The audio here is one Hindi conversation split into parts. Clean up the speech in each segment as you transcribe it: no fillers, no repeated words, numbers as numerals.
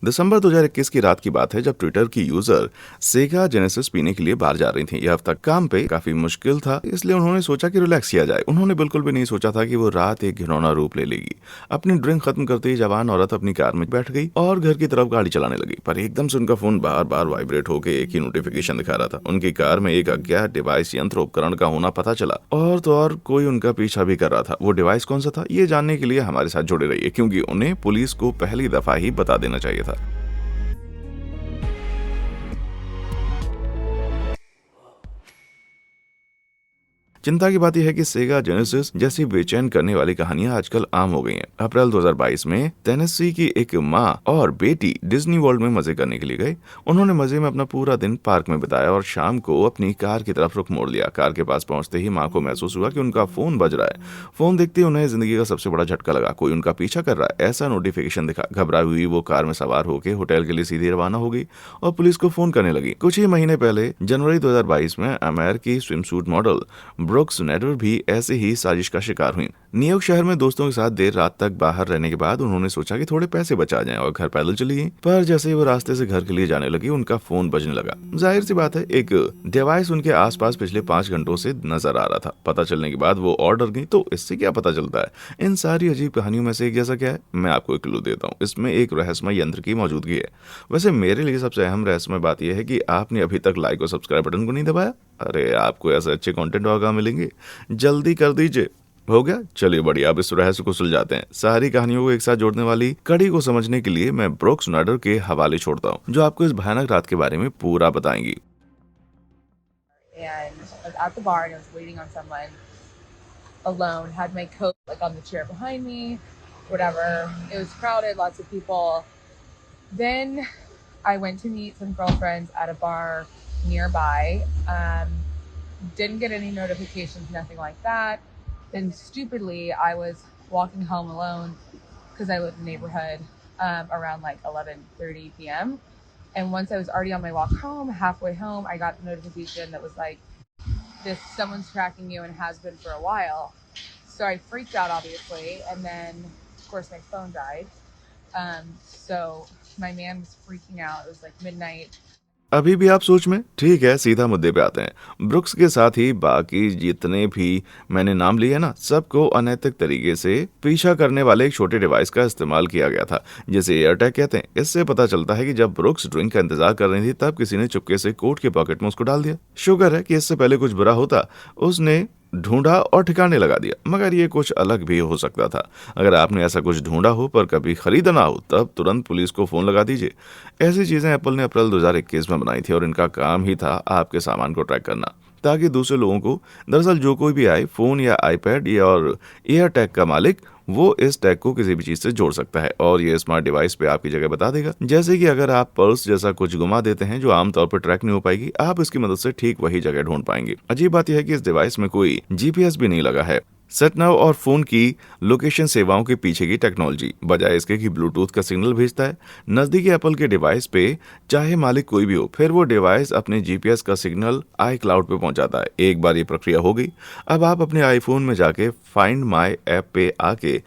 दिसंबर 2021 की रात की बात है जब ट्विटर की यूजर सेगा जेनेसिस पीने के लिए बाहर जा रही थी। यह हफ्ता काम पे काफी मुश्किल था, इसलिए उन्होंने सोचा कि रिलैक्स किया जाए। उन्होंने बिल्कुल भी नहीं सोचा था कि वो रात एक घिनौना रूप ले लेगी। अपनी ड्रिंक खत्म करते ही जवान औरत अपनी कार में बैठ गई और घर की तरफ गाड़ी चलाने लगी, पर एकदम से उनका फोन बार बार वाइब्रेट होकर एक ही नोटिफिकेशन दिखा रहा था। उनकी कार में एक अज्ञात डिवाइस यंत्र उपकरण का होना पता चला, और तो और कोई उनका पीछा भी कर रहा था। वो डिवाइस कौन सा था, ये जानने के लिए हमारे साथ जुड़े रहिए, क्योंकि उन्हें पुलिस को पहली दफा ही बता देना चाहिए था। चिंता की बात यह है कि सेगा जेनेसिस जैसी बेचैन करने वाली कहानियां आजकल आम हो गई हैं। अप्रैल 2022 में टेनेसी की एक माँ और बेटी डिज्नी वर्ल्ड में मजे करने के लिए गए। उन्होंने मजे में अपना पूरा दिन पार्क में बिताया और शाम को अपनी कार की तरफ रुख मोड़ लिया। कार के पास पहुंचते ही माँ को महसूस हुआ कि उनका फोन बज रहा है। फोन देखते ही उन्हें जिंदगी का सबसे बड़ा झटका लगा। कोई उनका पीछा कर रहा है, ऐसा नोटिफिकेशन दिखा। घबराई हुई वो कार में सवार होकर होटल के लिए सीधे रवाना हो गई और पुलिस को फोन करने लगी। कुछ ही महीने पहले जनवरी 2022 में अमेरिकी स्विमसूट मॉडल ब्रुक्स नेडर भी ऐसे ही साजिश का शिकार हुई। न्यूयॉर्क शहर में दोस्तों के साथ देर रात तक बाहर रहने के बाद उन्होंने सोचा कि थोड़े पैसे बचा जाएं और घर पैदल चली गईं। पर जैसे ही वो रास्ते से घर के लिए जाने लगी, उनका फोन बजने लगा। जाहिर सी बात है, एक डिवाइस उनके आसपास पिछले 5 घंटों से नजर आ रहा था। पता चलने के बाद वो और डर गई। तो इससे क्या पता चलता है? इन सारी अजीब कहानियों में से एक जैसा क्या है, मैं आपको एक क्लू देता हूँ। इसमें एक रहस्यमय यंत्र की मौजूदगी है। वैसे मेरे लिए सबसे अहम रहस्यमय बात यह है कि आपने अभी तक लाइक और सब्सक्राइब बटन को नहीं दबाया। अरे, आपको ऐसे अच्छे कंटेंट और कहाँ मिलेंगे? जल्दी कर दीजिए। हो गया, चलिए बढ़िया। अब इस रहस्य को सुलझाते हैं। सारी कहानियों को एक साथ जोड़ने वाली कड़ी को समझने के लिए मैं ब्रुक्स नेडर के हवाले छोड़ता हूँ, जो आपको इस भयानक रात के बारे में पूरा बताएंगी। And I was at the bar and I was waiting on someone alone, had my coat like on the chair behind me, whatever. It was crowded, lots of people. Then I went to meet some girlfriends at a bar nearby. Didn't get any notifications, nothing like that. Then stupidly, I was walking home alone because I live in the neighborhood around like 11:30 p.m. And once I was already on my walk home, halfway home, I got a notification that was like, someone's tracking you and has been for a while. So I freaked out, obviously. And then, of course, my phone died. So my man was freaking out. It was like midnight. अभी भी आप सोच में? ठीक है, सीधा मुद्दे पे आते हैं। ब्रुक्स के साथ ही बाकी जितने भी मैंने नाम लिए ना, सबको अनैतिक तरीके से पीछा करने वाले एक छोटे डिवाइस का इस्तेमाल किया गया था, जिसे एयरटैग कहते हैं। इससे पता चलता है कि जब ब्रुक्स ड्रिंक का इंतजार कर रही थी, तब किसी ने चुपके से कोट के पॉकेट में उसको डाल दिया। शुक्र है कि इससे पहले कुछ बुरा होता, उसने ढूंढा और ठिकाने लगा दिया। मगर ये कुछ अलग भी हो सकता था। अगर आपने ऐसा कुछ ढूंढा हो पर कभी खरीदा ना हो, तब तुरंत पुलिस को फोन लगा दीजिए। ऐसी चीजें एप्पल ने अप्रैल 2021 में बनाई थी और इनका काम ही था आपके सामान को ट्रैक करना, ताकि दूसरे लोगों को, दरअसल जो कोई भी आईफोन या आईपैड या और एयर टैग का मालिक, वो इस टैग को किसी भी चीज से जोड़ सकता है और ये स्मार्ट डिवाइस पे आपकी जगह बता देगा। जैसे कि अगर आप पर्स जैसा कुछ गुमा देते हैं जो आमतौर पर ट्रैक नहीं हो पाएगी, आप इसकी मदद से ठीक वही जगह ढूंढ पाएंगे। अजीब बात यह है कि इस डिवाइस में कोई जीपीएस भी नहीं लगा है। सेटनाव और फोन की लोकेशन सेवाओं के पीछे की टेक्नोलॉजी, बजाय इसके कि ब्लूटूथ का सिग्नल भेजता है नजदीकी एप्पल के डिवाइस पे, चाहे मालिक कोई भी हो, फिर वो डिवाइस अपने जीपीएस का सिग्नल आई क्लाउड पे पहुंचाता है। एक बार ये प्रक्रिया हो गई, अब आप अपने आईफोन में जाके फाइंड माई ऐप पे आके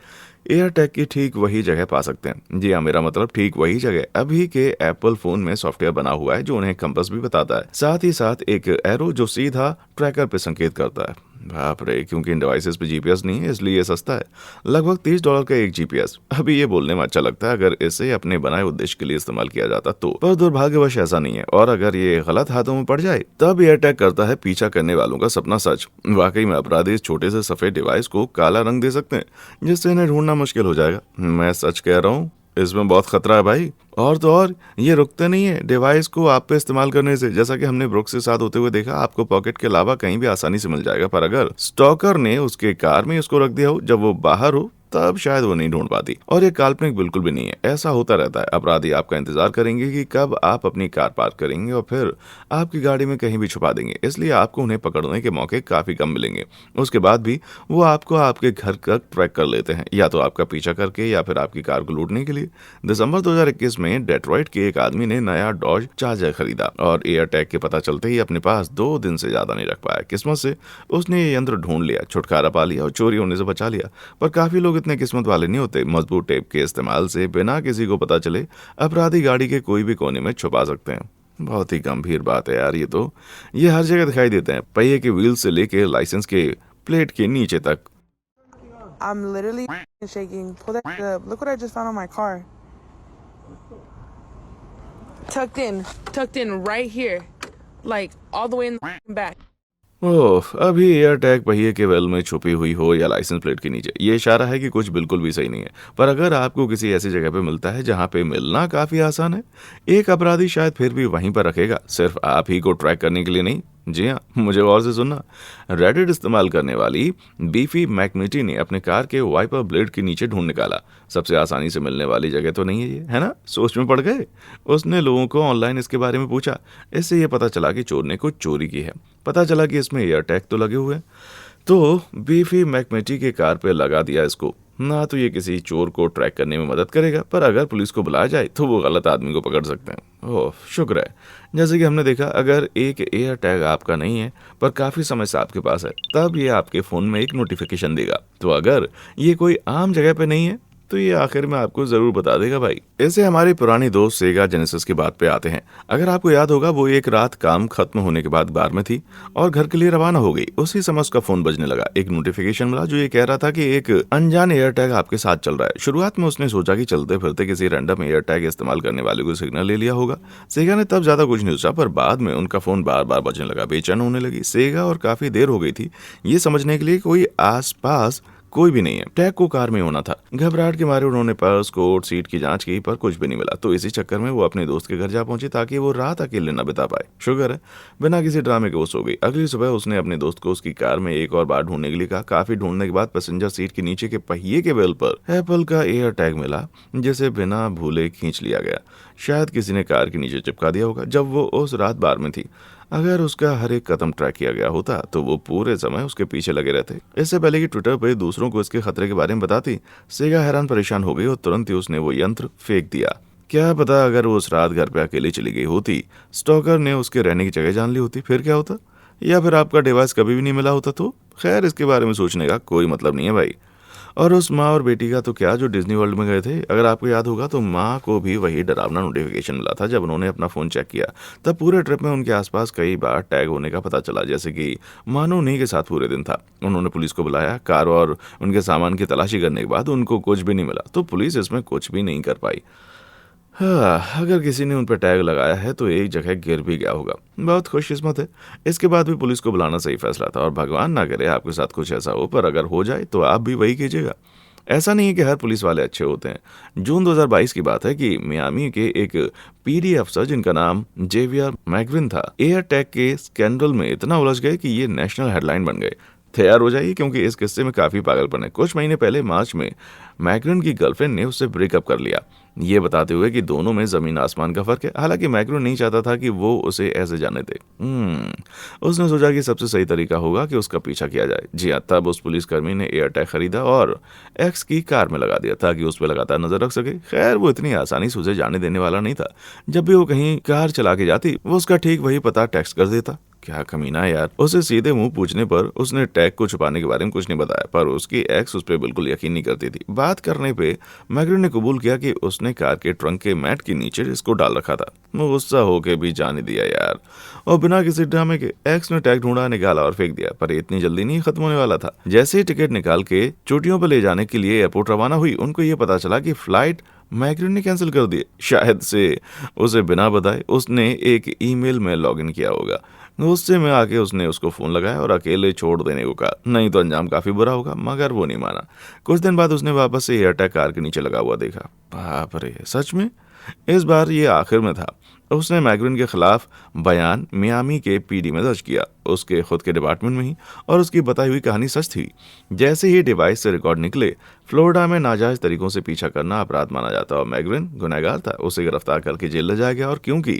एयर टैग की ठीक वही जगह पा सकते हैं। जी हाँ, मेरा मतलब ठीक वही जगह। अभी के एप्पल फोन में सॉफ्टवेयर बना हुआ है जो उन्हें कंपास भी बताता है, साथ ही साथ एक एरो जो सीधा ट्रैकर पे संकेत करता है। बाप रे, क्योंकि इन डिवाइसेस पे जीपीएस नहीं है, इसलिए ये सस्ता है, लगभग $30 का एक जीपीएस। अभी ये बोलने में अच्छा लगता है अगर इसे अपने बनाए उद्देश्य के लिए इस्तेमाल किया जाता तो, पर दुर्भाग्यवश ऐसा नहीं है। और अगर ये गलत हाथों में पड़ जाए, तब एयर टैग करता है पीछा करने वालों का सपना सच। वाकई में अपराधी इस छोटे से सफेद डिवाइस को काला रंग दे सकते हैं, जिससे इन्हें ढूंढना मुश्किल हो जाएगा। मैं सच कह रहा हूँ, इसमें बहुत खतरा है भाई। और तो और ये रुकते नहीं है डिवाइस को आप पे इस्तेमाल करने से। जैसा कि हमने ब्रुक्स के साथ होते हुए देखा, आपको पॉकेट के अलावा कहीं भी आसानी से मिल जाएगा, पर अगर स्टॉकर ने उसके कार में उसको रख दिया हो जब वो बाहर हो, तब शायद वो नहीं ढूंढ पाती। और ये काल्पनिक बिल्कुल भी नहीं है, ऐसा होता रहता है। अपराधी आपका इंतजार करेंगे कि कब आप अपनी कार पार्क करेंगे और फिर आपकी गाड़ी में कहीं भी छुपा देंगे, इसलिए आपको उन्हें पकड़ने के मौके काफी कम मिलेंगे। उसके बाद भी वो आपको आपके घर तक ट्रैक कर लेते हैं, या तो आपका पीछा करके या फिर आपकी कार को लूटने के लिए। दिसंबर 2021 में डेट्रॉइट के एक आदमी ने नया डॉज चार्जर खरीदा और एयर टैग के पता चलते ही अपने पास 2 दिन से ज्यादा नहीं रख पाया। किस्मत से उसने ये यंत्र ढूंढ लिया, छुटकारा पा लिया और चोरी होने से बचा लिया। पर काफी लोग इतने किस्मत वाले नहीं होते। मजबूत टेप के इस्तेमाल से बिना किसी को पता चले अपराधी गाड़ी के कोई भी कोने में छुपा सकते हैं। बहुत ही गंभीर बात है यार ये हर जगह दिखाई देते हैं, पहिए के व्हील से लेके लाइसेंस के प्लेट के नीचे तक। I'm literally shaking. Pull that shit up. Look what I just found on my car. Tucked in right here. Like all the way in the back. ओह, अभी एयर टैग पहिए के वेल में छुपी हुई हो या लाइसेंस प्लेट के नीचे, ये इशारा है कि कुछ बिल्कुल भी सही नहीं है। पर अगर आपको किसी ऐसी जगह पे मिलता है जहाँ पे मिलना काफी आसान है, एक अपराधी शायद फिर भी वहीं पर रखेगा, सिर्फ आप ही को ट्रैक करने के लिए नहीं। जी हाँ, मुझे गौर से सुनना। रेडिट इस्तेमाल करने वाली बीफी मैकमिटी ने अपने कार के वाइपर ब्लेड के नीचे ढूंढ निकाला। सबसे आसानी से मिलने वाली जगह तो नहीं है ये, है ना? सोच में पड़ गए। उसने लोगों को ऑनलाइन इसके बारे में पूछा। इससे ये पता चला कि चोर ने कुछ चोरी की है। पता चला कि इसमें एयर टैग तो लगे हुए हैं, तो बीफी मैकमिटी के कार पे लगा दिया इसको। ना तो ये किसी चोर को ट्रैक करने में मदद करेगा, पर अगर पुलिस को बुलाया जाए तो वो गलत आदमी को पकड़ सकते हैं। ओह, शुक्र है। जैसे कि हमने देखा, अगर एक एयर टैग आपका नहीं है पर काफ़ी समय से आपके पास है, तब ये आपके फ़ोन में एक नोटिफिकेशन देगा। तो अगर ये कोई आम जगह पे नहीं है तो ये आखिर में आपको जरूर बता देगा भाई। ऐसे हमारी पुरानी दोस्त सेगा जेनेसिस की बात पे आते हैं। अगर आपको याद होगा, वो एक रात काम खत्म होने के बाद बार में थी और घर के लिए रवाना हो गई। उसी समय उसका फोन बजने लगा। एक नोटिफिकेशन मिला जो ये कह रहा था कि एक अनजान एयर टैग आपके साथ चल रहा है। शुरुआत में उसने सोचा कि चलते फिरते किसी रैंडम एयर टैग इस्तेमाल करने वाले को सिग्नल ले लिया होगा। सेगा ने तब ज्यादा कुछ नहीं सोचा, पर बाद में उनका फोन बार बार बजने लगा। बेचैन होने लगी सेगा और काफी देर हो गई थी ये समझने के लिए कोई आस पास कोई भी नहीं है। टैग को कार में होना था। घबराहट के मारे उन्होंने पर्स, कोट, सीट की जांच की, पर कुछ भी नहीं मिला। तो इसी चक्कर में वो अपने दोस्त के घर जा पहुंची ताकि वो रात अकेले न बिता पाए। शुक्र है बिना किसी ड्रामे के वो सो गई। अगली सुबह उसने अपने दोस्त को उसकी कार में एक और बार ढूंढने के लिए कहा। काफी ढूंढने के बाद पैसेंजर सीट के नीचे के पहिए के बेल पर एप्पल का एयर टैग मिला, जिसे बिना भूले खींच लिया गया। शायद किसी ने कार के नीचे चिपका दिया होगा जब वो उस रात बार में थी। अगर उसका हर एक कदम ट्रैक किया गया होता तो वो पूरे समय उसके पीछे लगे रहते। इससे पहले कि ट्विटर पे दूसरों को इसके खतरे के बारे में बताती, सेगा हैरान परेशान हो गई और तुरंत ही उसने वो यंत्र फेंक दिया। क्या पता अगर वो उस रात घर पे अकेली चली गई होती, स्टॉकर ने उसके रहने की जगह जान ली होती, फिर क्या होता? या फिर आपका डिवाइस कभी भी नहीं मिला होता तो? खैर, इसके बारे में सोचने का कोई मतलब नहीं है भाई। और उस माँ और बेटी का तो क्या, जो डिज्नी वर्ल्ड में गए थे। अगर आपको याद होगा तो माँ को भी वही डरावना नोटिफिकेशन मिला था जब उन्होंने अपना फ़ोन चेक किया। तब पूरे ट्रिप में उनके आसपास कई बार टैग होने का पता चला, जैसे कि मानो उन्हीं के साथ पूरे दिन था। उन्होंने पुलिस को बुलाया। कार और उनके सामान की तलाशी करने के बाद उनको कुछ भी नहीं मिला, तो पुलिस इसमें कुछ भी नहीं कर पाई। हाँ, अगर किसी ने उन पर टैग लगाया है तो एक जगह गिर भी गया होगा। बहुत खुशकिस्मत है। इसके बाद भी पुलिस को बुलाना सही फैसला था, और भगवान ना करे आपके साथ कुछ ऐसा हो, पर अगर हो जाए तो आप भी वही कीजिएगा। ऐसा नहीं है कि हर पुलिस वाले अच्छे होते हैं। जून 2022 की बात है कि मियामी के एक पीडी अफसर, जिनका नाम जेवियर मैगविन था, एयर टैग के स्कैंडल में इतना उलझ गए कि ये नेशनल हेडलाइन बन गए। तैयार हो जाइए, क्योंकि इस किस्से में काफी पागलपन है। कुछ महीने पहले मार्च में मैग्रिन की गर्लफ्रेंड ने उससे ब्रेकअप कर लिया, ये बताते हुए कि दोनों में जमीन आसमान का फर्क है। हालांकि मैग्रिन नहीं चाहता था कि वो उसे ऐसे जाने दे। उसने सोचा कि सबसे सही तरीका होगा कि उसका पीछा किया जाए। जी हाँ, तब उस पुलिसकर्मी ने एयर टैग खरीदा और एक्स की कार में लगा दिया ताकि उस पर लगातार नजर रख सके। खैर, वो इतनी आसानी से उसे जाने देने वाला नहीं था। जब भी वो कहीं कार चला के जाती, वो उसका ठीक वही पता टेक्स्ट कर देता। क्या कमीना है यार। उसे सीधे मुंह पूछने पर उसने टैग को छुपाने के बारे में कुछ नहीं बताया, पर उसकी एक्स उस पर बिल्कुल यकीन नहीं करती थी। बात करने पे मैग्रिन ने कबूल किया कि उसने कार के ट्रंक के मैट के नीचे इसको डाल रखा था। वो गुस्सा होके भी जाने दिया यार, और बिना किसी ड्रामे के एक्स ने टैग ढूंढा, निकाला और फेंक दिया। पर इतनी जल्दी नहीं खत्म होने वाला था। जैसे ही टिकट निकाल के चोटियों पर ले जाने के लिए एयरपोर्ट रवाना हुई, उनको ये पता चला कि फ्लाइट मैग्रिन ने कैंसिल कर दी। शायद से उसे बिना बताए उसने एक ईमेल में लॉगिन किया होगा। गुस्से में आके उसने उसको फोन लगाया और अकेले छोड़ देने को कहा, नहीं तो अंजाम काफी बुरा होगा। मगर वो नहीं माना। कुछ दिन बाद उसने वापस से एयर टैग कार के नीचे लगा हुआ देखा। बाप रे, सच में? इस बार ये आखिर में था। उसने मैग्रिन के खिलाफ बयान मियामी के पीडी में दर्ज किया, उसके खुद के डिपार्टमेंट में ही, और उसकी बताई हुई कहानी सच थी। जैसे ही डिवाइस से रिकॉर्ड निकले, फ्लोरिडा में नाजायज तरीकों से पीछा करना अपराध माना जाता और मैग्रिन गुनहगार था। उसे गिरफ्तार करके जेल ले जाया गया, और क्योंकि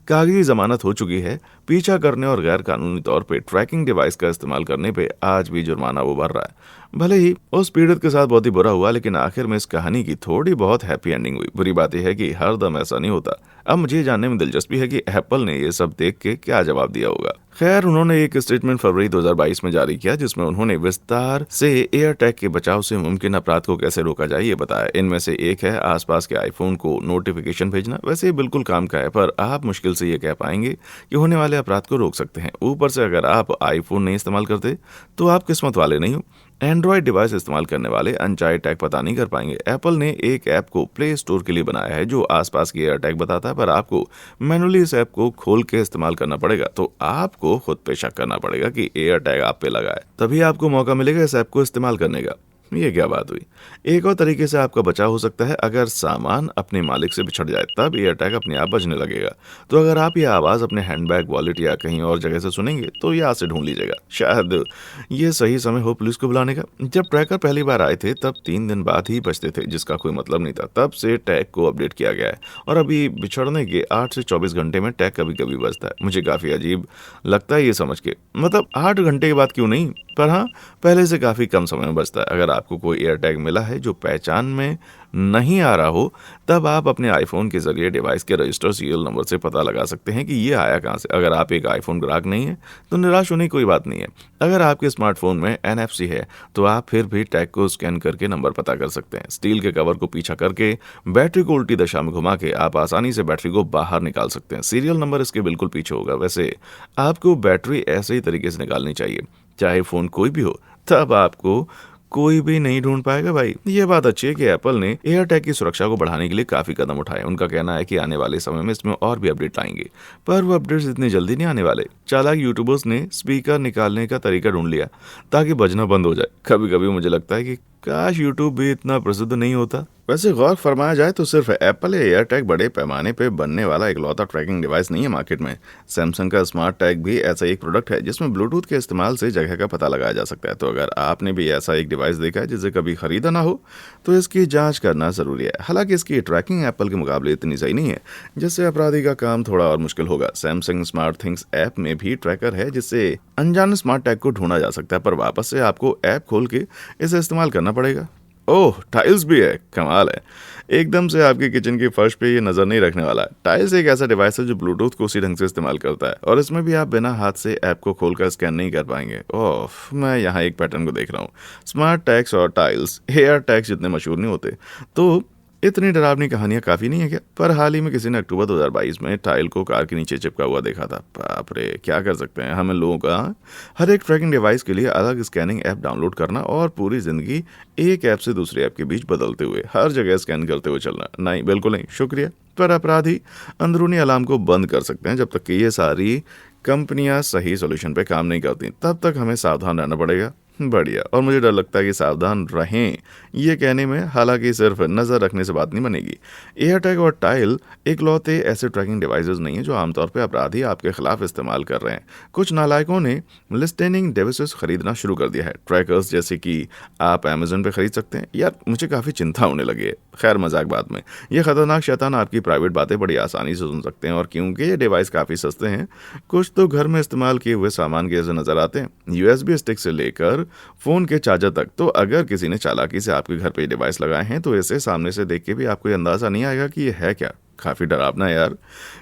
कागजी जमानत हो चुकी है, पीछा करने और गैर कानूनी तौर पर ट्रैकिंग डिवाइस का इस्तेमाल करने पर आज भी जुर्माना वो भर रहा है। भले ही उस पीड़ित के साथ बहुत ही बुरा हुआ, लेकिन आखिर में इस कहानी की थोड़ी बहुत हैप्पी एंडिंग हुई। बुरी बात यह है कि हर दम ऐसा नहीं होता। अब मुझे जानने में दिलचस्पी है कि एप्पल ने ये सब देख के क्या जवाब दिया होगा। खैर, उन्होंने एक स्टेटमेंट फरवरी 2022 में जारी किया जिसमें उन्होंने विस्तार से एयर टैग के बचाव से मुमकिन अपराध को कैसे रोका जाए ये बताया। इनमें से एक है आसपास के आईफोन को नोटिफिकेशन भेजना। वैसे ये बिल्कुल काम का है, पर आप मुश्किल से ये कह पाएंगे कि होने वाले अपराध को रोक सकते हैं। ऊपर से अगर आप आईफोन नहीं इस्तेमाल करते तो आप किस्मत वाले नहीं हो। एंड्रॉयड डिवाइस इस्तेमाल करने वाले अनचाहे टैग पता नहीं कर पाएंगे। एप्पल ने एक ऐप को प्ले स्टोर के लिए बनाया है जो आसपास की एयर टैग बताता है, पर आपको मैनुअली इस ऐप को खोल के इस्तेमाल करना पड़ेगा। तो आपको खुद पे शक करना पड़ेगा कि एयर टैग आप पे लगा है, तभी आपको मौका मिलेगा इस ऐप को इस्तेमाल करने का। ये क्या बात हुई। एक और तरीके से आपका बचाव हो सकता है, अगर सामान अपने मालिक से बिछड़ जाए तब एयर टैग अपने आप बजने लगेगा। तो अगर आप ये आवाज़ अपने हैंडबैग, वॉलेट या कहीं और जगह से सुनेंगे तो यहाँ से ढूंढ लीजिएगा। शायद ये सही समय हो पुलिस को बुलाने का। जब ट्रैकर पहली बार आए थे तब 3 दिन बाद ही बजते थे, जिसका कोई मतलब नहीं था। तब से टैग को अपडेट किया गया है और अभी बिछड़ने के 8 से 24 घंटे में टैग कभी कभी बजता है। मुझे काफ़ी अजीब लगता है ये समझ के, मतलब 8 घंटे के बाद क्यों नहीं, पर हाँ पहले से काफ़ी कम समय में बजता है। अगर आपको कोई एयर टैग मिला है जो पहचान में नहीं आ रहा हो, तब आप अपने आईफोन के जरिए डिवाइस के रजिस्टर सीरियल नंबर से पता लगा सकते हैं कि ये आया कहाँ से। अगर आप एक आईफोन ग्राहक नहीं है तो निराश होने की कोई बात नहीं है। अगर आपके स्मार्टफोन में NFC है तो आप फिर भी टैग को स्कैन करके नंबर पता कर सकते हैं। स्टील के कवर को पीछा करके बैटरी को उल्टी दशा में घुमा के आप आसानी से बैटरी को बाहर निकाल सकते हैं। सीरियल नंबर इसके बिल्कुल पीछे होगा। वैसे आपको बैटरी ऐसे ही तरीके से निकालनी चाहिए, चाहे फ़ोन कोई भी हो, तब आपको कोई भी नहीं ढूंढ पाएगा भाई। ये बात अच्छी है कि एप्पल ने एयर टैग की सुरक्षा को बढ़ाने के लिए काफी कदम उठाए। उनका कहना है कि आने वाले समय में इसमें और भी अपडेट आएंगे, पर वो अपडेट्स इतनी जल्दी नहीं आने वाले। चालाक यूट्यूबर्स ने स्पीकर निकालने का तरीका ढूंढ लिया ताकि बजना बंद हो जाए। कभी कभी मुझे लगता है कि काश यूट्यूब भी इतना प्रसिद्ध नहीं होता। वैसे गौर फरमाया जाए तो सिर्फ एप्पल या एयर टैग बड़े पैमाने पे बनने वाला इकलौता ट्रैकिंग डिवाइस नहीं है मार्केट में। सैमसंग का स्मार्ट टैग भी ऐसा एक प्रोडक्ट है जिसमें ब्लूटूथ के इस्तेमाल से जगह का पता लगाया जा सकता है। तो अगर आपने भी ऐसा एक डिवाइस देखा है जिसे कभी खरीदा ना हो तो इसकी जांच करना जरूरी है। हालांकि इसकी ट्रैकिंग एप्पल के मुकाबले इतनी सही नहीं है, जिससे अपराधी का काम थोड़ा और मुश्किल होगा। सैमसंग स्मार्ट थिंग्स ऐप में भी ट्रैकर है जिससे अनजाने स्मार्ट टैग को ढूंढा जा सकता है, पर वापस से आपको ऐप खोल के इसे इस्तेमाल करना पड़ेगा। ओह, टाइल्स भी है, कमाल है। एकदम से आपके किचन की फर्श पे ये नजर नहीं रखने वाला। टाइल्स एक ऐसा डिवाइस है जो ब्लूटूथ को उसी ढंग से इस्तेमाल करता है और इसमें भी आप बिना हाथ से ऐप को खोलकर स्कैन नहीं कर पाएंगे। ओह, मैं यहाँ एक पैटर्न को देख रहा हूँ। स्मार्ट टैग्स और टाइल्स एयर टैग्स जितने मशहूर नहीं होते, तो इतनी डरावनी कहानियां काफी नहीं है क्या? पर हाल ही में किसी ने अक्टूबर 2022 में टाइल को कार के नीचे चिपका हुआ देखा था। बाप रे, क्या कर सकते हैं हम लोगों का। हर एक ट्रैकिंग डिवाइस के लिए अलग स्कैनिंग ऐप डाउनलोड करना और पूरी जिंदगी एक ऐप से दूसरे ऐप के बीच बदलते हुए हर जगह स्कैन करते हुए चलना, नहीं बिल्कुल नहीं, शुक्रिया। पर अपराधी अंदरूनी अलार्म को बंद कर सकते हैं। जब तक कि ये सारी कंपनियां सही सोल्यूशन पे काम नहीं करती तब तक हमें सावधान रहना पड़ेगा। बढ़िया। और मुझे डर लगता है कि सावधान रहें ये कहने में, हालांकि सिर्फ नज़र रखने से बात नहीं बनेगी। एयर टैग और टाइल इकलौते ऐसे ट्रैकिंग डिवाइसेस नहीं हैं जो आमतौर पे अपराधी आपके खिलाफ इस्तेमाल कर रहे हैं। कुछ नालायकों ने लिस्टेनिंग डिवाइसेस खरीदना शुरू कर दिया है, ट्रैकर्स जैसे कि आप अमेजन पे खरीद सकते हैं। यार मुझे काफ़ी चिंता होने लगी है। खैर मजाक बात में, ये खतरनाक शैतान आपकी प्राइवेट बातें बड़ी आसानी से सुन सकते हैं और क्योंकि ये डिवाइस काफ़ी सस्ते हैं, कुछ तो घर में इस्तेमाल किए हुए सामान के जैसे नजर आते हैं, USB स्टिक से लेकर फोन के चार्जर तक। तो अगर किसी ने चालाकी से आपके घर पे डिवाइस लगाए हैं तो इसे सामने से देख के भी आपको ये अंदाजा नहीं आएगा कि ये है क्या। काफी डरावना है यार।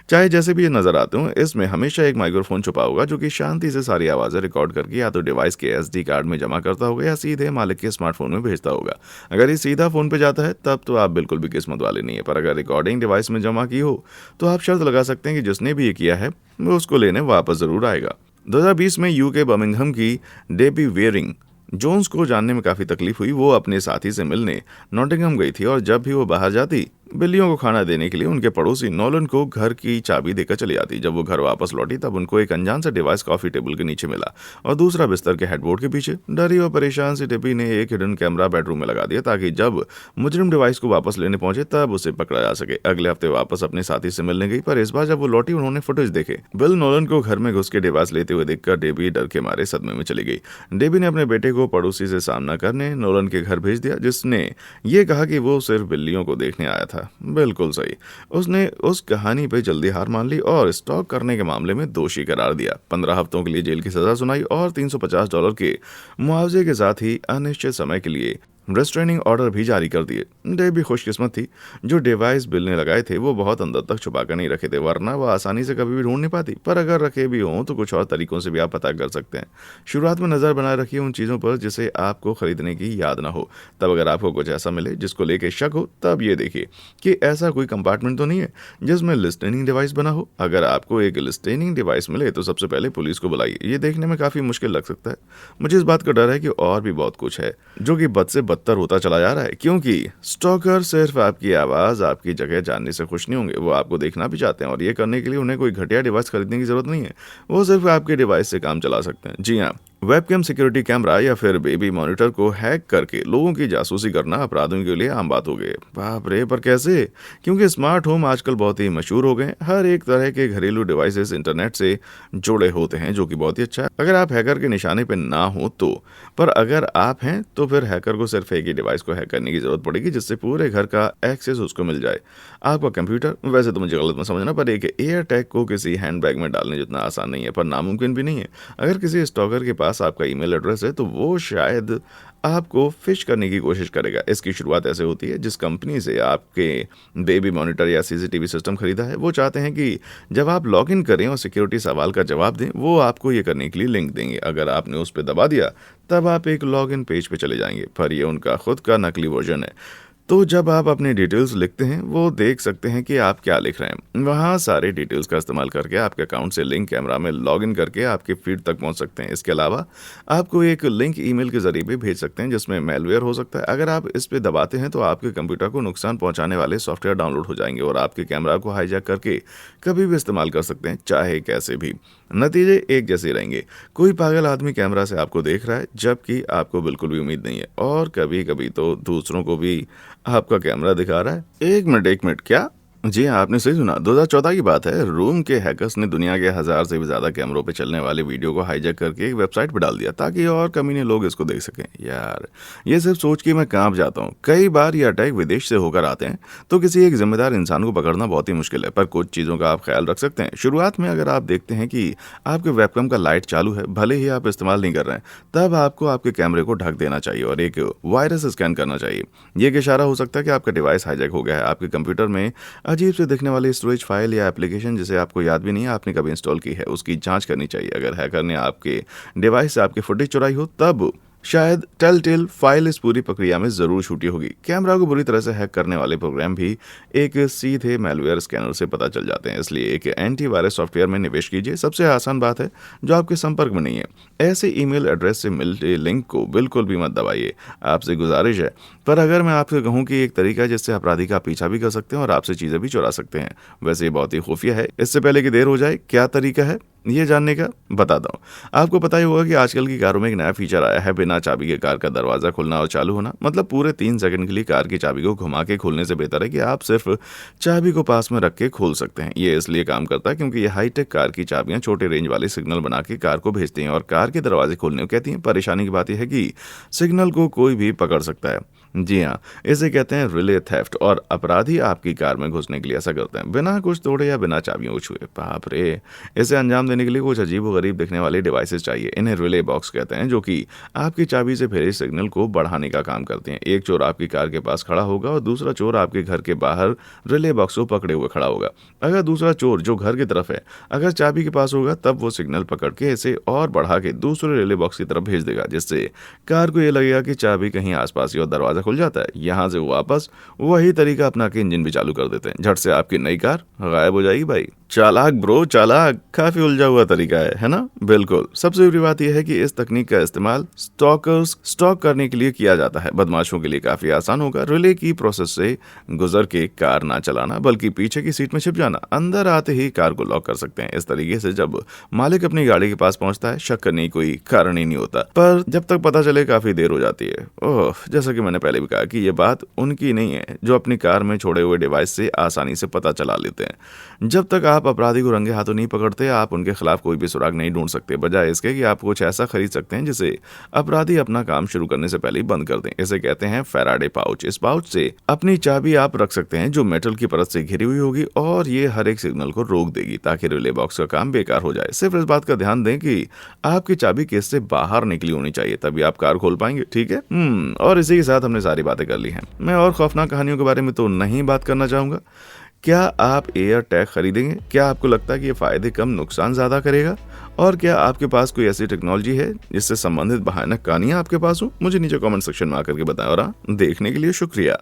चाहे जैसे भी ये नजर आते हो, इसमें हमेशा एक माइक्रोफोन छुपा होगा जो कि शांति से सारी आवाजें रिकॉर्ड करके या तो डिवाइस के SD कार्ड में जमा करता होगा या सीधे मालिक के स्मार्टफोन में भेजता होगा। अगर ये सीधा फोन पे जाता है तब तो आप बिल्कुल भी किस्मत वाले नहीं है, पर अगर रिकॉर्डिंग डिवाइस में जमा की हो तो आप शर्त लगा सकते हैं कि जिसने भी ये किया है वो उसको लेने वापस जरूर आएगा। 2020 में UK बर्मिंघम की डेबी वेयरिंग जोन्स को जानने में काफ़ी तकलीफ हुई। वो अपने साथी से मिलने नॉटिंघम गई थी और जब भी वो बाहर जाती बिल्लियों को खाना देने के लिए उनके पड़ोसी नोलन को घर की चाबी देकर चली जाती। जब वो घर वापस लौटी तब उनको एक अनजान सा डिवाइस कॉफी टेबल के नीचे मिला और दूसरा बिस्तर के हेडबोर्ड के पीछे। डरी और परेशान सी डेबी ने एक हिडन कैमरा बेडरूम में लगा दिया ताकि जब मुजरिम डिवाइस को वापस लेने पहुंचे तब उसे पकड़ा जा सके। अगले हफ्ते वापस अपने साथी से मिलने गई, पर इस बार जब वो लौटी उन्होंने फुटेज देखे। बिल नोलन को घर में घुस के डिवाइस लेते हुए देखकर डेबी डर के मारे सदमे में चली गई। डेबी ने अपने बेटे को पड़ोसी से सामना करने नोलन के घर भेज दिया, जिसने ये कहा कि वो सिर्फ बिल्लियों को देखने आया था। बिल्कुल सही। उसने उस कहानी पे जल्दी हार मान ली और स्टॉक करने के मामले में दोषी करार दिया। 15 हफ्तों के लिए जेल की सजा सुनाई और $350 के मुआवजे के साथ ही अनिश्चित समय के लिए रेस्ट्रेनिंग ऑर्डर भी जारी कर दिए। डेबी खुशकिस्मत थी, जो डिवाइस बिल ने लगाए थे वो बहुत अंदर तक छुपा कर नहीं रखे थे, वरना वो आसानी से कभी भी ढूंढ नहीं पाती। पर अगर रखे भी हों तो कुछ और तरीकों से भी आप पता कर सकते हैं। शुरुआत में नज़र बनाए रखिए उन चीज़ों पर जिसे आपको खरीदने की याद ना हो। तब अगर आपको कुछ ऐसा मिले जिसको लेके शक हो, तब ये देखिए कि ऐसा कोई कंपार्टमेंट तो नहीं है जिसमें लिस्टनिंग डिवाइस बना हो। अगर आपको एक लिस्टनिंग डिवाइस मिले तो सबसे पहले पुलिस को बुलाइए। ये देखने में काफ़ी मुश्किल लग सकता है। मुझे इस बात का डर है कि और भी बहुत कुछ है जो कि बद से बदतर होता चला जा रहा है, क्योंकि स्टॉकर सिर्फ आपकी आवाज़, आपकी जगह जानने से खुश नहीं होंगे, वो आपको देखना भी चाहते हैं। और ये करने के लिए उन्हें कोई घटिया डिवाइस खरीदने की जरूरत नहीं है, वो सिर्फ आपके डिवाइस से काम चला सकते हैं। जी हाँ, वेबकैम, सिक्योरिटी कैमरा या फिर बेबी मॉनिटर को हैक करके लोगों की जासूसी करना अपराधियों के लिए आम बात हो गई। बाप रे, पर कैसे? क्योंकि स्मार्ट होम आजकल बहुत ही मशहूर हो गए हैं। हर एक तरह के घरेलू डिवाइसेस इंटरनेट से जुड़े होते हैं, जो कि बहुत ही अच्छा है अगर आप हैकर के निशाने पे ना हो तो। पर अगर आप हैं तो फिर हैकर को सिर्फ एक ही डिवाइस को हैक करने की जरूरत पड़ेगी जिससे पूरे घर का एक्सेस उसको मिल जाए। आपका कंप्यूटर, वैसे तो मुझे गलत मत समझना, पर एक एयर टैग को किसी हैंडबैग में डालने जितना आसान नहीं है, पर नामुमकिन भी नहीं है। अगर किसी स्टॉकर के पास आपका ईमेल एड्रेस है तो वो शायद आपको फिश करने की कोशिश करेगा। इसकी शुरुआत ऐसे होती है, जिस कंपनी से आपके बेबी मॉनिटर या सीसीटीवी सिस्टम खरीदा है वो चाहते हैं कि जब आप लॉगिन करें और सिक्योरिटी सवाल का जवाब दें, वो आपको ये करने के लिए लिंक देंगे। अगर आपने उस पर दबा दिया तब आप एक लॉगिन पेज पे चले जाएंगे, पर यह उनका खुद का नकली वर्जन है। तो जब आप अपनी डिटेल्स लिखते हैं वो देख सकते हैं कि आप क्या लिख रहे हैं। वहाँ सारे डिटेल्स का इस्तेमाल करके आपके अकाउंट से लिंक कैमरा में लॉगिन करके आपके फीड तक पहुँच सकते हैं। इसके अलावा आपको एक लिंक ईमेल के जरिए भी भेज सकते हैं जिसमें मेलवेयर हो सकता है। अगर आप इस पे दबाते हैं तो आपके कंप्यूटर को नुकसान पहुंचाने वाले सॉफ्टवेयर डाउनलोड हो जाएंगे और आपके कैमरा को हाईजैक करके कभी भी इस्तेमाल कर सकते हैं, चाहे कैसे भी। नतीजे एक जैसे रहेंगे। कोई पागल आदमी कैमरा से आपको देख रहा है जबकि आपको बिल्कुल भी उम्मीद नहीं है, और कभी कभी तो दूसरों को भी आपका कैमरा दिखा रहा है। एक मिनट, क्या? जी हाँ, आपने सही सुना। 2014 की बात है। रोम के हैकर्स ने दुनिया के 1000 से भी ज्यादा कैमरों पे चलने वाले वीडियो को हाईजैक करके एक वेबसाइट पे डाल दिया ताकि और कमीने लोग इसको देख सकें। यार, ये सिर्फ सोच के मैं कांप जाता हूँ। कई बार ये अटैक विदेश से होकर आते हैं तो किसी एक जिम्मेदार इंसान को पकड़ना बहुत ही मुश्किल है, पर कुछ चीज़ों का आप ख्याल रख सकते हैं। शुरुआत में अगर आप देखते हैं कि आपके वेबकैम का लाइट चालू है, भले ही आप इस्तेमाल नहीं कर रहे हैं, तब आपको आपके कैमरे को ढक देना चाहिए और एक वायरस स्कैन करना चाहिए। ये एक इशारा हो सकता है कि आपका डिवाइस हाईजैक हो गया है। आपके कंप्यूटर में अजीब से दिखने वाली स्टोरेज फाइल या एप्लीकेशन जिसे आपको याद भी नहीं है आपने कभी इंस्टॉल की है, उसकी जांच करनी चाहिए। अगर हैकर ने आपके डिवाइस से आपकी फुटेज चुराई हो तब शायद टेल फाइल इस पूरी प्रक्रिया में जरूर छूटी होगी। कैमरा को बुरी तरह से हैक करने वाले प्रोग्राम भी एक सीधे मैलवेयर स्कैनर से पता चल जाते हैं, इसलिए एक एंटीवायरस सॉफ्टवेयर में निवेश कीजिए। सबसे आसान बात है जो आपके संपर्क में नहीं है। ऐसे ईमेल एड्रेस से मिलते लिंक को बिल्कुल भी मत दबाइए, आपसे गुजारिश है। पर अगर मैं आपसे कहूँ कि एक तरीका जिससे अपराधी का पीछा भी कर सकते हैं और आपसे चीज़ें भी चुरा सकते हैं, वैसे ये बहुत ही खुफिया है। इससे पहले कि देर हो जाए, क्या तरीका है ये जानने का बताता हूँ। आपको पता ही होगा कि आजकल की कारों में एक नया फीचर आया है, बिना चाबी के कार का दरवाजा खुलना और चालू होना। मतलब पूरे 3 सेकंड के लिए कार की चाबी को घुमा के खोलने से बेहतर है कि आप सिर्फ चाबी को पास में रख के खोल सकते हैं। ये इसलिए काम करता है क्योंकि ये हाईटेक कार की चाबियां छोटे रेंज वाले सिग्नल बना के कार को भेजती हैं और कार के दरवाजे खोलने को कहती हैं। परेशानी की बात यह है कि सिग्नल को कोई भी पकड़ सकता है। जी हाँ, इसे कहते हैं रिले थेफ्ट, और अपराधी आपकी कार में घुसने के लिए ऐसा करते हैं बिना कुछ तोड़े या बिना चाबियों को छुए। बाप रे, इसे अंजाम देने के लिए कुछ अजीब व गरीब दिखने वाले डिवाइसेस चाहिए। इन्हें रिले बॉक्स कहते हैं, जो कि आपकी चाबी से भेजे सिग्नल को बढ़ाने का काम करते हैं। एक चोर आपकी कार के पास खड़ा होगा और दूसरा चोर आपके घर के बाहर रिले बॉक्स को पकड़े हुए खड़ा होगा। अगर दूसरा चोर जो घर की तरफ है अगर चाबी के पास होगा तब वो सिग्नल पकड़ के इसे और बढ़ा के दूसरे रिले बॉक्स की तरफ भेज देगा, जिससे कार को यह लगेगा कि चाबी कहीं आसपास ही और दरवाजा खुल जाता है। यहाँ से वापस वही तरीका अपना के इंजन भी चालू कर देते हैं। झट से आपकी नई कार गायब हो जाएगी। भाई चालाक ब्रो, चालाक। काफी उलझा हुआ तरीका है ना? बिल्कुल। सबसे बुरी बात यह है कि इस तकनीक का इस्तेमाल स्टॉकर्स स्टॉक करने के लिए किया जाता है। बदमाशों के लिए काफी आसान होगा रिले की प्रोसेस से गुजर के कार ना चलाना, बल्कि पीछे की सीट में छिप जाना। अंदर आते ही कार को लॉक कर सकते हैं। इस तरीके से जब मालिक अपनी गाड़ी के पास पहुंचता है, शक करने की कोई कारण ही नहीं होता, पर जब तक पता चले काफी देर हो जाती है। ओह, जैसा कि मैंने पहले भी कहा कि ये बात उनकी नहीं है जो अपनी कार में छोड़े हुए डिवाइस से आसानी से पता चला लेते हैं। जब तक आप आप अपराधी को रंगे हाथों नहीं पकड़ते, आप उनके खिलाफ कोई भी सुराग नहीं ढूंढ सकते। बजाय इसके कि आप कुछ ऐसा खरीद सकते हैं जिसे अपराधी अपना काम शुरू करने से पहले ही बंद कर दें। इसे कहते हैं फैराडे पाउच। इस पाउच से अपनी चाबी आप रख सकते हैं जो मेटल की परत से घिरी हुई होगी और ये हर एक सिग्नल को रोक देगी ताकि रिले बॉक्स का काम बेकार हो जाए। सिर्फ इस बात का ध्यान दें कि आपकी चाबी केस से बाहर निकली होनी चाहिए, तभी आप कार खोल पाएंगे। ठीक है। और इसी के साथ हमने सारी बातें कर ली हैं। मैं और खौफनाक कहानियों के बारे में तो नहीं बात करना चाहूंगा। क्या आप एयर टैग खरीदेंगे? क्या आपको लगता है कि ये फायदे कम नुकसान ज्यादा करेगा? और क्या आपके पास कोई ऐसी टेक्नोलॉजी है जिससे संबंधित भयानक कहानियां आपके पास हो? मुझे नीचे कमेंट सेक्शन में आकर के बताएं। और देखने के लिए शुक्रिया।